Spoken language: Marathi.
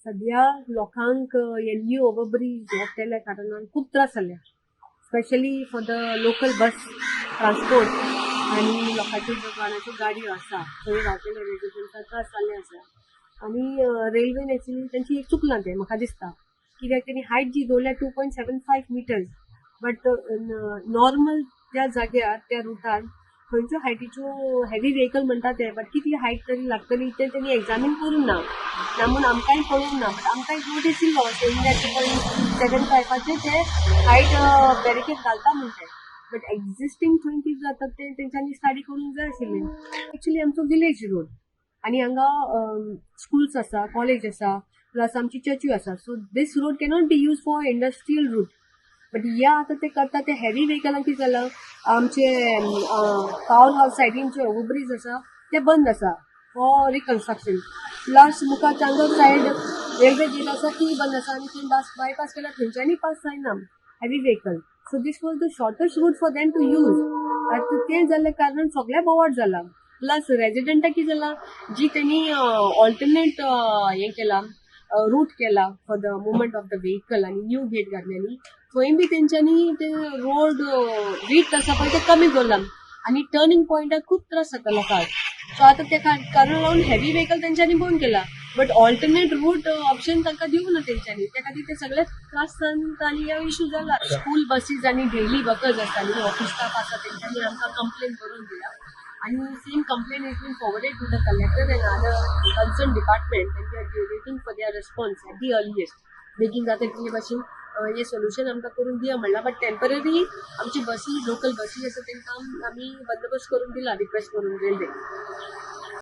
सध्या लोकांक एलयू ओव्हरब्रिज केल्या कारणान खूप त्रास जाल्या, specially for the local bus transport आणि लोकांच्यो ज्यो गाड्याच्यो गाडयो आसा थंय रावतले रेजिडेंट्सांक त्रास जाल्ले आसा. आणि रेल्वेन एक्चुअली तेंची एक चुकलां तें म्हाका दिसता, कित्याक तेणी हायट जी दवरल्या 2.75 मिटर्स, बट नॉर्मल त्या जाग्यार त्या रुटार खंयच्यो हायटीच्यो हेवी व्हेकल म्हणटा ते, बट कितली हायट तरी लागतली ते तेणी एक्झामीन करूंक ना म्हणून आमकांय कळूंक ना. बट आमकां एक नोटीस इल्लो इंडिया 2.75 ते हायट बॅरिकेड घालता म्हणटा, बट एक्झिस्टींग थंय कितें जाता ते तेंच्यांनी स्टडी करूंक जाय आशिल्लें. एक्चुअली आमचो विलेज रोड आणि हांगा स्कूल्स आसा, कॉलेज आसा, प्लस आमची चर्च्यो आसा. So this road cannot be use for industrial route. But या आतां ते करता ते हेवी व्हेकलांक कितें जालां, आमचे टावन हाऊस सायडीन ओव्हरब्रिज आसा ते बंद आसा फॉर रिकन्स्ट्रक्शन. प्लस मुखार चांदोर सायड रेल्वे गेट आसा ती बंद आसा आनी थंय बायपास केल्यार थंयच्यानी पास जायना heavy vehicle. So this was the shortest route for them to use. आतां तें जाल्ल्या कारणान सगळ्या बोवाळ जाला. प्लस रेजिडेंटाक कितें जालां, जी तेणी ऑल्टरनेट हें केलां रूट केला for the movement of the vehicle आनी न्यू गेट घातलेली, थंय बी तेंच्यांनी ते रोड विड्थ आसा पळय ते कमी दवरला आनी टर्निंग पॉयंटाक खूब त्रास जाता लोकांक. सो आतां त्या कारण लागून हेवी व्हेकल तेंच्यांनी बंद केला, बट ऑल्टरनेट रूट ऑप्शन तांकां दिवंक ना तेंच्यांनी. त्या खातीर ते सगळे त्रास जाता आनी ह्यो इश्यू जाला. स्कूल बसीज आनी डेली वर्कर्स आसता न्ही, ऑफिस स्टाफ आसा, तेंच्यांनी आमकां कंप्लेन करून दिला आणि same complain is been forwarded to the collector and other concern department and we are waiting for their response at the earliest. बेगीन जाता तितले भाशेन हे सोल्युशन आमकां करून दिया म्हणला. बट टेम्पररी आमची बसी लोकल बसी आसा तांकां आमी बंदोबस्त करून दिला रिक्वेस्ट करून रेल्वे.